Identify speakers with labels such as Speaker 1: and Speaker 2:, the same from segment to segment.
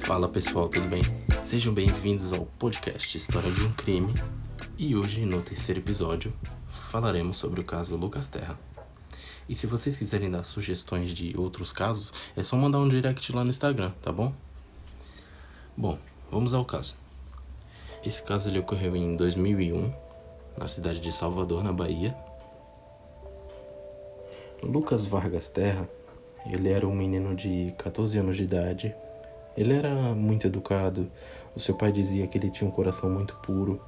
Speaker 1: Fala pessoal, tudo bem? Sejam bem-vindos ao podcast História de um Crime e hoje, no terceiro episódio, falaremos sobre o caso Lucas Terra. E se vocês quiserem dar sugestões de outros casos, é só mandar um direct lá no Instagram, tá bom? Bom, vamos ao caso. Esse caso ele ocorreu em 2001, na cidade de Salvador, na Bahia. Lucas Vargas Terra, ele era um menino de 14 anos de idade. Ele era muito educado, o seu pai dizia que ele tinha um coração muito puro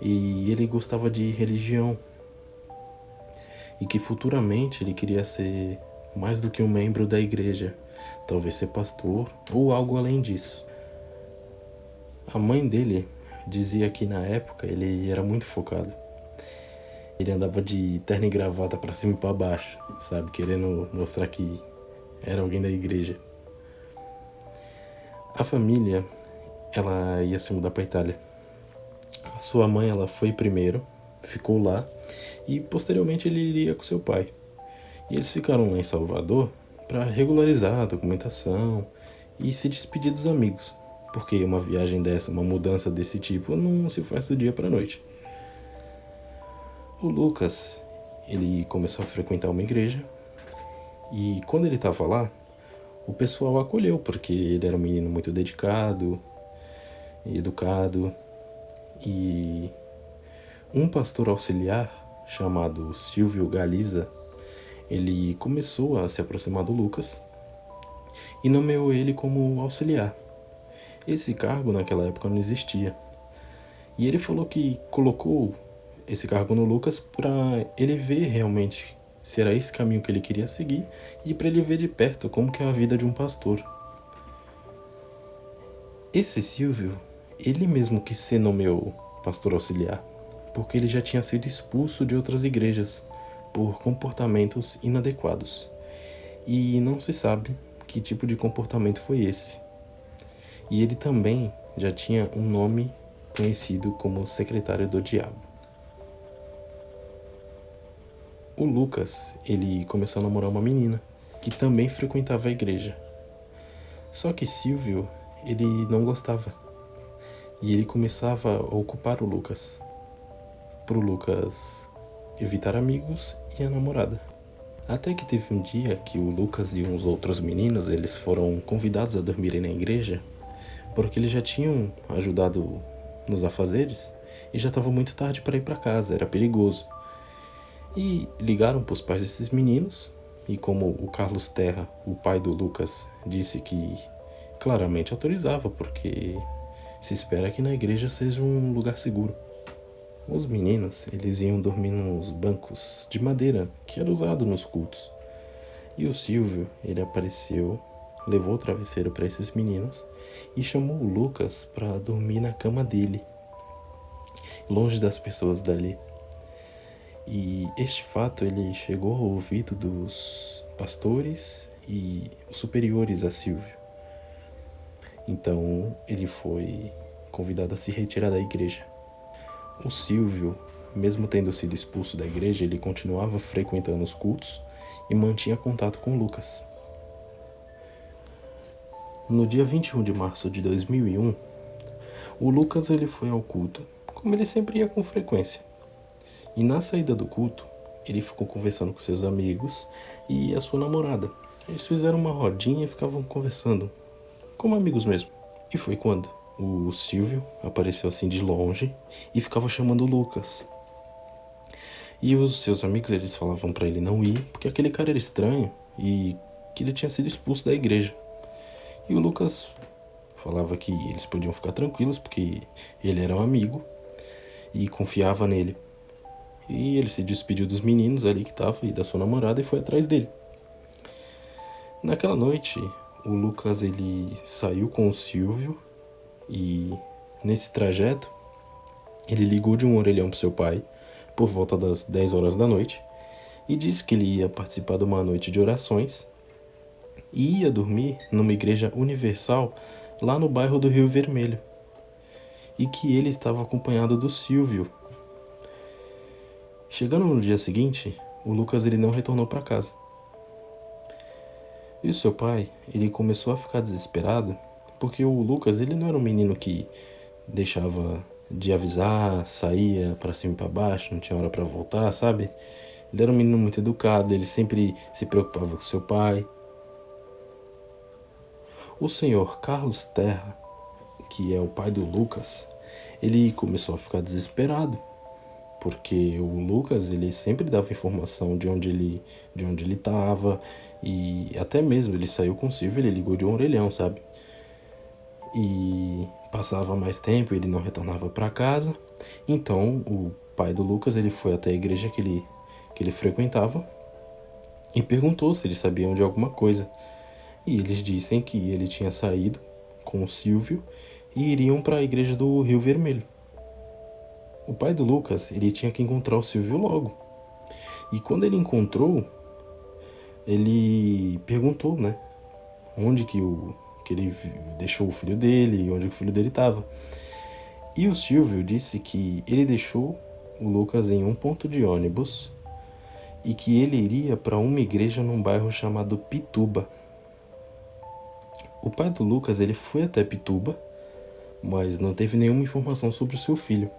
Speaker 1: e ele gostava de religião. E que futuramente ele queria ser mais do que um membro da igreja, talvez ser pastor ou algo além disso. A mãe dele dizia que na época ele era muito focado. Ele andava de terno e gravata pra cima e pra baixo, sabe? Querendo mostrar que era alguém da igreja. A família, ela ia se mudar pra Itália. A sua mãe, ela foi primeiro, ficou lá e posteriormente ele iria com seu pai. E eles ficaram lá em Salvador para regularizar a documentação e se despedir dos amigos. Porque uma viagem dessa, uma mudança desse tipo, não se faz do dia pra noite. O Lucas, ele começou a frequentar uma igreja e quando ele estava lá, o pessoal acolheu, porque ele era um menino muito dedicado e educado. E um pastor auxiliar, chamado Silvio Galiza, ele começou a se aproximar do Lucas e nomeou ele como auxiliar. Esse cargo naquela época não existia. E ele falou que colocou esse cargo no Lucas para ele ver realmente se era esse caminho que ele queria seguir e para ele ver de perto como que é a vida de um pastor. Esse Silvio, ele mesmo que se nomeou pastor auxiliar, porque ele já tinha sido expulso de outras igrejas por comportamentos inadequados. E não se sabe que tipo de comportamento foi esse. E ele também já tinha um nome conhecido como secretário do diabo. O Lucas, ele começou a namorar uma menina que também frequentava a igreja. Só que Silvio, ele não gostava. E ele começava a ocupar o Lucas. Pro Lucas evitar amigos e a namorada. Até que teve um dia que o Lucas e uns outros meninos, eles foram convidados a dormirem na igreja, porque eles já tinham ajudado nos afazeres e já estava muito tarde para ir para casa, era perigoso. E ligaram para os pais desses meninos, e como o Carlos Terra, o pai do Lucas, disse que claramente autorizava, porque se espera que na igreja seja um lugar seguro. Os meninos, eles iam dormir nos bancos de madeira que era usado nos cultos. E o Silvio, ele apareceu, levou o travesseiro para esses meninos e chamou o Lucas para dormir na cama dele, longe das pessoas dali. E este fato ele chegou ao ouvido dos pastores e os superiores a Silvio. Então ele foi convidado a se retirar da igreja. O Silvio, mesmo tendo sido expulso da igreja, ele continuava frequentando os cultos e mantinha contato com o Lucas. No dia 21 de março de 2001, o Lucas ele foi ao culto, como ele sempre ia com frequência. E na saída do culto, ele ficou conversando com seus amigos e a sua namorada. Eles fizeram uma rodinha e ficavam conversando, como amigos mesmo. E foi quando o Silvio apareceu assim de longe e ficava chamando o Lucas. E os seus amigos, eles falavam pra ele não ir, porque aquele cara era estranho e que ele tinha sido expulso da igreja. E o Lucas falava que eles podiam ficar tranquilos, porque ele era um amigo e confiava nele. E ele se despediu dos meninos ali que estavam e da sua namorada e foi atrás dele. Naquela noite, o Lucas ele saiu com o Silvio e nesse trajeto ele ligou de um orelhão pro seu pai por volta das 10 horas da noite e disse que ele ia participar de uma noite de orações e ia dormir numa igreja universal lá no bairro do Rio Vermelho e que ele estava acompanhado do Silvio. Chegando no dia seguinte, o Lucas ele não retornou para casa. E o seu pai, ele começou a ficar desesperado Porque o Lucas, ele não era um menino que deixava de avisar, saía pra cima e pra baixo, não tinha hora pra voltar, sabe? Ele era um menino muito educado, ele sempre se preocupava com seu pai. O senhor Carlos Terra, que é o pai do Lucas, ele começou a ficar desesperado, porque o Lucas, ele sempre dava informação de onde ele estava, e até mesmo ele saiu com o Silvio, ele ligou de um orelhão, sabe? E passava mais tempo, ele não retornava para casa. Então, o pai do Lucas, ele foi até a igreja que ele frequentava e perguntou se eles sabiam de alguma coisa. E eles dissem que ele tinha saído com o Silvio e iriam para a igreja do Rio Vermelho. O pai do Lucas, ele tinha que encontrar o Silvio logo. E quando ele encontrou, ele perguntou, né, onde que ele deixou o filho dele, onde o filho dele estava. E o Silvio disse que ele deixou o Lucas em um ponto de ônibus e que ele iria para uma igreja num bairro chamado Pituba. O pai do Lucas, ele foi até Pituba, mas não teve nenhuma informação sobre o seu filho.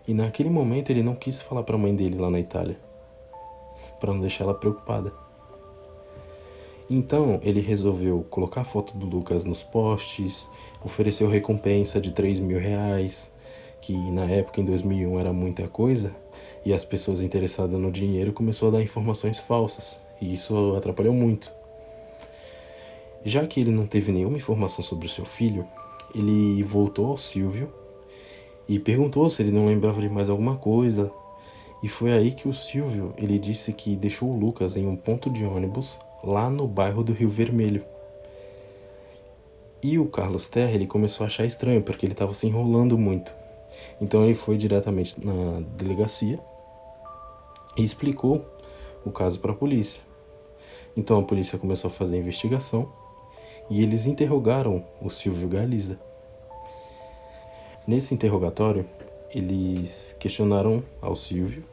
Speaker 1: E naquele momento ele não quis falar para a mãe dele lá na Itália, para não deixar ela preocupada. Então ele resolveu colocar a foto do Lucas nos postes, ofereceu recompensa de R$ 3.000, que na época, em 2001, era muita coisa, e as pessoas interessadas no dinheiro começaram a dar informações falsas, e isso atrapalhou muito. Já que ele não teve nenhuma informação sobre o seu filho, ele voltou ao Silvio e perguntou se ele não lembrava de mais alguma coisa. E foi aí que o Silvio, ele disse que deixou o Lucas em um ponto de ônibus lá no bairro do Rio Vermelho. E o Carlos Terra, ele começou a achar estranho, porque ele estava se enrolando muito. Então ele foi diretamente na delegacia e explicou o caso para a polícia. Então a polícia começou a fazer a investigação e eles interrogaram o Silvio Galiza. Nesse interrogatório, eles questionaram ao Silvio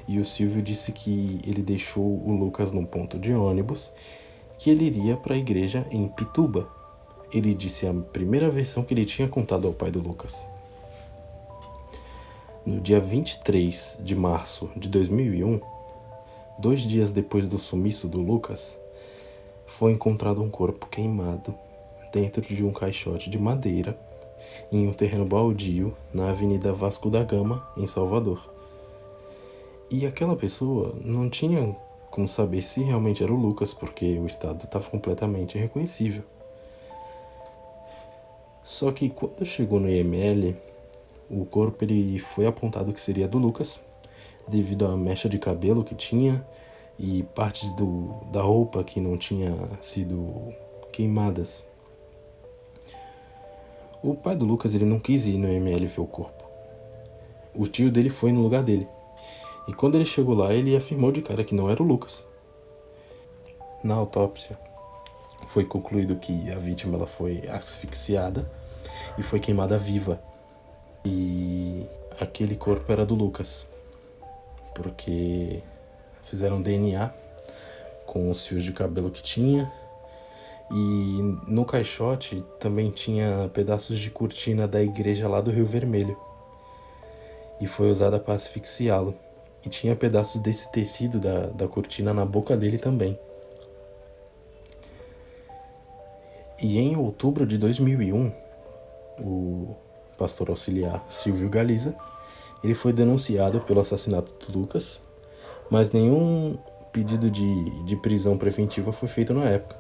Speaker 1: e o Silvio disse que ele deixou o Lucas num ponto de ônibus, que ele iria para a igreja em Pituba. Ele disse a primeira versão que ele tinha contado ao pai do Lucas. No dia 23 de março de 2001, 2 dias depois do sumiço do Lucas, foi encontrado um corpo queimado dentro de um caixote de madeira em um terreno baldio na Avenida Vasco da Gama, em Salvador. E aquela pessoa não tinha como saber se realmente era o Lucas, porque o estado estava completamente irreconhecível. Só que quando chegou no IML, o corpo ele foi apontado que seria do Lucas, devido à mecha de cabelo que tinha e partes da roupa que não tinha sido queimadas. O pai do Lucas, ele não quis ir no IML ver o corpo. O tio dele foi no lugar dele. E quando ele chegou lá, ele afirmou de cara que não era o Lucas. Na autópsia, foi concluído que a vítima ela foi asfixiada e foi queimada viva. E aquele corpo era do Lucas, porque fizeram DNA com os fios de cabelo que tinha. E no caixote também tinha pedaços de cortina da igreja lá do Rio Vermelho. E foi usada para asfixiá-lo. E tinha pedaços desse tecido da cortina na boca dele também. E em outubro de 2001, o pastor auxiliar Silvio Galiza, ele foi denunciado pelo assassinato do Lucas, mas nenhum pedido de prisão preventiva foi feito na época.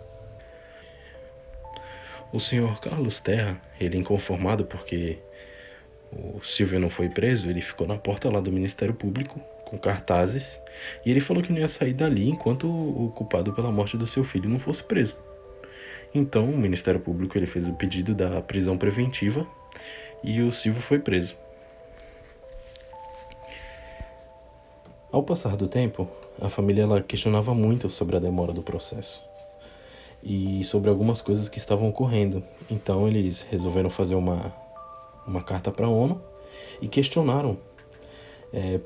Speaker 1: O senhor Carlos Terra, ele inconformado porque o Silvio não foi preso, ele ficou na porta lá do Ministério Público com cartazes e ele falou que não ia sair dali enquanto o culpado pela morte do seu filho não fosse preso. Então o Ministério Público ele fez o pedido da prisão preventiva e o Silvio foi preso. Ao passar do tempo, a família ela questionava muito sobre a demora do processo e sobre algumas coisas que estavam ocorrendo. Então eles resolveram fazer uma carta para a ONU e questionaram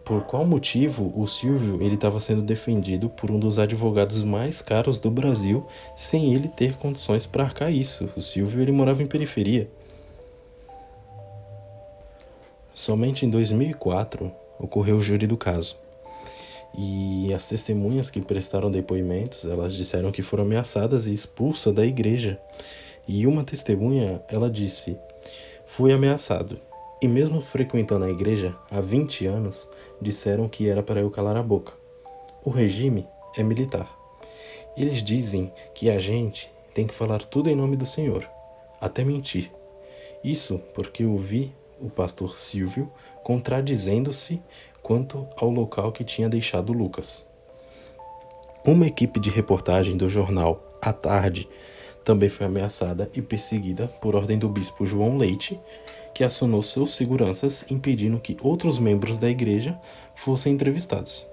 Speaker 1: Por qual motivo o Silvio ele estava sendo defendido por um dos advogados mais caros do Brasil sem ele ter condições para arcar isso. O Silvio ele morava em periferia. Somente em 2004 ocorreu o júri do caso. E as testemunhas que prestaram depoimentos, elas disseram que foram ameaçadas e expulsas da igreja. E uma testemunha, ela disse: "Fui ameaçado. E mesmo frequentando a igreja há 20 anos, disseram que era para eu calar a boca. O regime é militar. Eles dizem que a gente tem que falar tudo em nome do Senhor, até mentir. Isso porque eu vi o pastor Silvio contradizendo-se quanto ao local que tinha deixado Lucas." Uma equipe de reportagem do jornal À Tarde também foi ameaçada e perseguida por ordem do bispo João Leite, que acionou seus seguranças impedindo que outros membros da igreja fossem entrevistados.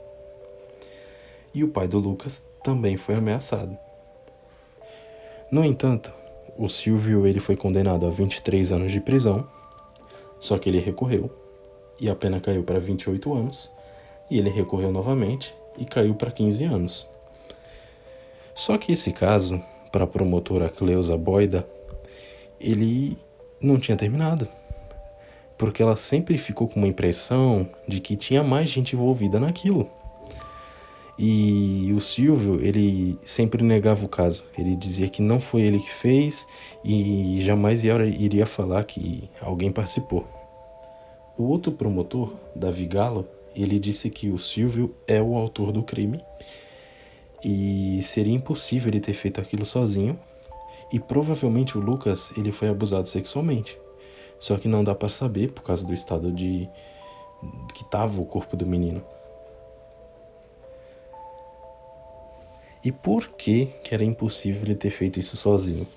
Speaker 1: E o pai do Lucas também foi ameaçado. No entanto, o Silvio ele foi condenado a 23 anos de prisão, só que ele recorreu e a pena caiu para 28 anos, e ele recorreu novamente e caiu para 15 anos. Só que esse caso, para a promotora Cleusa Boida, ele não tinha terminado, porque ela sempre ficou com uma impressão de que tinha mais gente envolvida naquilo. E o Silvio, ele sempre negava o caso. Ele dizia que não foi ele que fez e jamais iria falar que alguém participou. O outro promotor, Davi Galo, ele disse que o Silvio é o autor do crime e seria impossível ele ter feito aquilo sozinho, e provavelmente o Lucas ele foi abusado sexualmente. Só que não dá para saber por causa do estado de que estava o corpo do menino. E por que era impossível ele ter feito isso sozinho?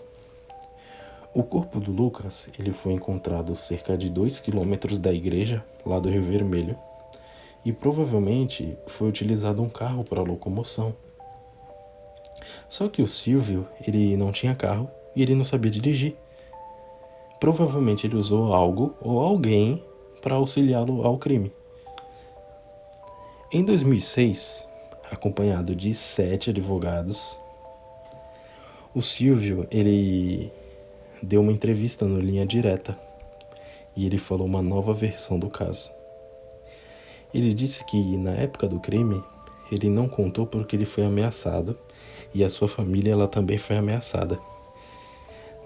Speaker 1: O corpo do Lucas ele foi encontrado cerca de 2 quilômetros da igreja, lá do Rio Vermelho, e provavelmente foi utilizado um carro para locomoção. Só que o Silvio ele não tinha carro e ele não sabia dirigir. Provavelmente ele usou algo ou alguém para auxiliá-lo ao crime. Em 2006, acompanhado de 7 advogados, o Silvio ele deu uma entrevista no Linha Direta e ele falou uma nova versão do caso. Ele disse que na época do crime ele não contou porque ele foi ameaçado e a sua família ela também foi ameaçada.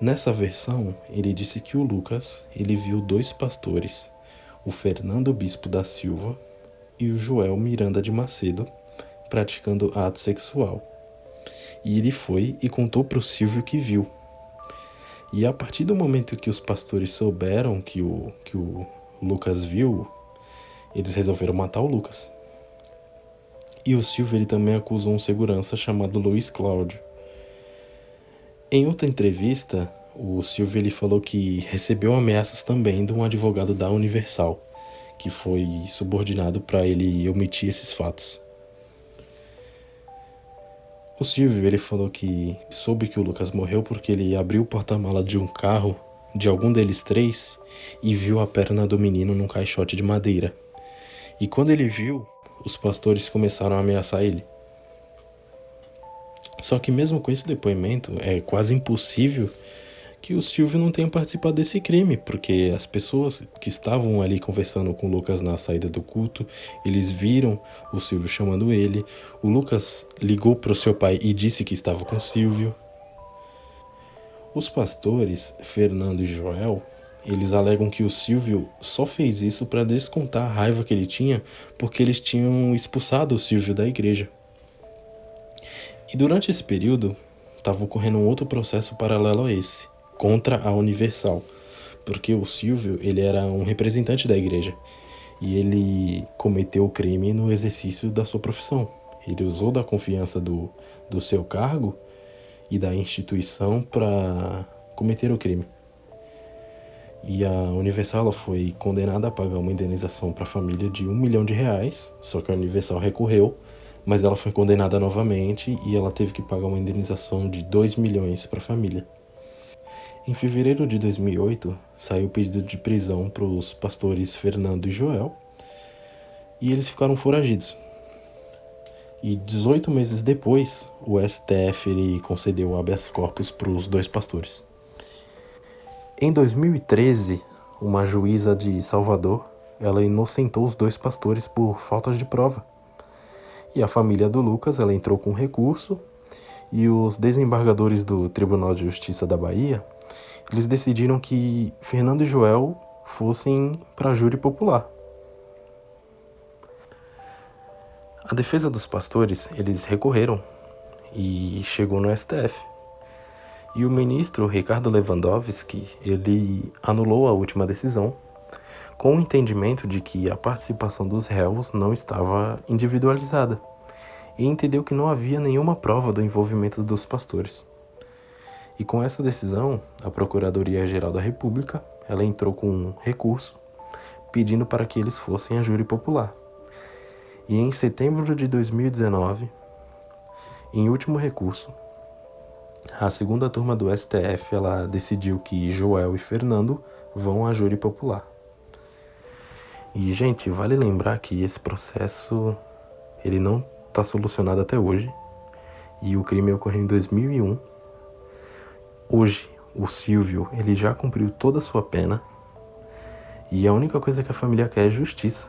Speaker 1: Nessa versão, ele disse que o Lucas ele viu 2 pastores, o Fernando Bispo da Silva e o Joel Miranda de Macedo, praticando ato sexual. E ele foi e contou para o Silvio que viu. E a partir do momento que os pastores souberam que o Lucas viu, eles resolveram matar o Lucas. E o Silvio ele também acusou um segurança chamado Luiz Cláudio. Em outra entrevista, o Silvio ele falou que recebeu ameaças também de um advogado da Universal, que foi subordinado para ele omitir esses fatos. O Silvio ele falou que soube que o Lucas morreu porque ele abriu o porta-mala de um carro, de algum deles 3, e viu a perna do menino num caixote de madeira. E quando ele viu, os pastores começaram a ameaçar ele. Só que mesmo com esse depoimento, é quase impossível que o Silvio não tenha participado desse crime, porque as pessoas que estavam ali conversando com o Lucas na saída do culto, eles viram o Silvio chamando ele. O Lucas ligou para o seu pai e disse que estava com o Silvio. Os pastores, Fernando e Joel, eles alegam que o Silvio só fez isso para descontar a raiva que ele tinha porque eles tinham expulsado o Silvio da igreja. E durante esse período, estava ocorrendo um outro processo paralelo a esse, contra a Universal, porque o Silvio ele era um representante da igreja e ele cometeu o crime no exercício da sua profissão. Ele usou da confiança do seu cargo e da instituição para cometer o crime. E a Universal ela foi condenada a pagar uma indenização para a família de R$1 milhão, só que a Universal recorreu, mas ela foi condenada novamente e ela teve que pagar uma indenização de 2 milhões para a família. Em fevereiro de 2008, saiu o pedido de prisão para os pastores Fernando e Joel, e eles ficaram foragidos. E 18 meses depois, o STF ele concedeu habeas corpus para os 2 pastores. Em 2013, uma juíza de Salvador, ela inocentou os 2 pastores por falta de prova. E a família do Lucas, ela entrou com recurso, e os desembargadores do Tribunal de Justiça da Bahia, eles decidiram que Fernando e Joel fossem para júri popular. A defesa dos pastores, eles recorreram e chegou no STF. E o ministro Ricardo Lewandowski, ele anulou a última decisão com o entendimento de que a participação dos réus não estava individualizada e entendeu que não havia nenhuma prova do envolvimento dos pastores. E com essa decisão, a Procuradoria-Geral da República, ela entrou com um recurso pedindo para que eles fossem a júri popular. E em setembro de 2019, em último recurso, a segunda turma do STF ela decidiu que Joel e Fernando vão a júri popular. E, gente, vale lembrar que esse processo ele não está solucionado até hoje. E o crime ocorreu em 2001. Hoje, o Silvio ele já cumpriu toda a sua pena. E a única coisa que a família quer é justiça.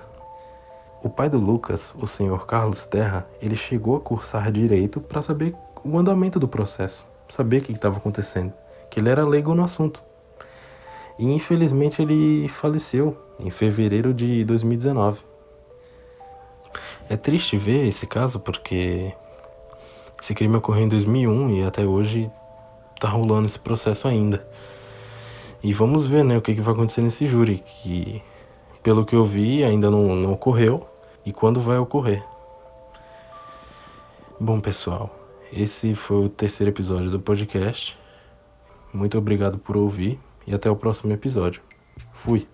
Speaker 1: O pai do Lucas, o senhor Carlos Terra, ele chegou a cursar direito para saber o andamento do processo, saber o que estava acontecendo, que ele era leigo no assunto. E infelizmente ele faleceu em fevereiro de 2019. É triste ver esse caso porque esse crime ocorreu em 2001 e até hoje tá rolando esse processo ainda. E vamos ver, né, o que vai acontecer nesse júri, que pelo que eu vi ainda não ocorreu e quando vai ocorrer. Bom, pessoal, esse foi o terceiro episódio do podcast. Muito obrigado por ouvir e até o próximo episódio. Fui!